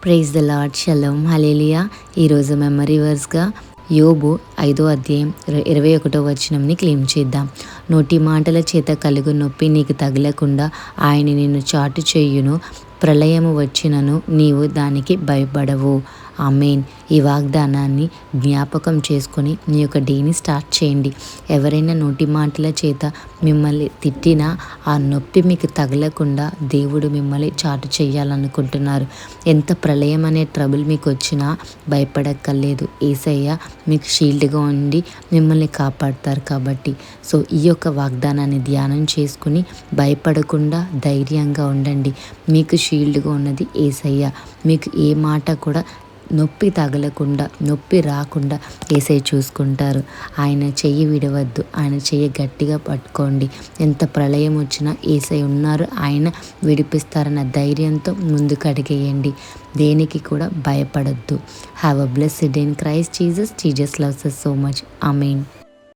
Praise the lord. Shalom. హల్లెలూయా. ఈరోజు memory వర్స్గా యోబు 5వ అధ్యాయం 21వ వచనంని క్లెయిమ్ చేద్దాం. నోటి మాటల చేత కలుగు నొప్పి నీకు తగలకుండా ఆయన నిన్ను చాటు చేయును. ప్రళయము వచ్చినను నీవు దానికి భయపడవు. ఆమేన్. ఈ వాగ్దానాన్ని జ్ఞాపకం చేసుకొని మీ యొక్క డేని స్టార్ట్ చేయండి. ఎవరైనా నోటి మాటల చేత మిమ్మల్ని తిట్టినా ఆ నొప్పి మీకు తగలకుండా దేవుడు మిమ్మల్ని చాటు చేయాలనుకుంటున్నారు. ఎంత ప్రళయం అనే ట్రబుల్ మీకు వచ్చినా భయపడక్కర్లేదు. యేసయ్య మీకు షీల్డ్గా ఉండి మిమ్మల్ని కాపాడతారు కాబట్టి. సో ఈ యొక్క వాగ్దానాన్ని ధ్యానం చేసుకుని భయపడకుండా ధైర్యంగా ఉండండి. మీకు షీల్డ్గా ఉన్నది యేసయ్య. మీకు ఏ మాట కూడా నొప్పి తగలకుండా, నొప్పి రాకుండా యేసయ్య చూసుకుంటారు. ఆయన చెయ్యి విడవద్దు. ఆయన చెయ్యి గట్టిగా పట్టుకోండి. ఎంత ప్రళయం వచ్చినా యేసయ్య ఉన్నారు, ఆయన విడిపిస్తారన్న ధైర్యంతో ముందుకు అడిగేయండి. దేనికి కూడా భయపడద్దు. Have a blessed day in Christ Jesus. Jesus loves us so much. Amen.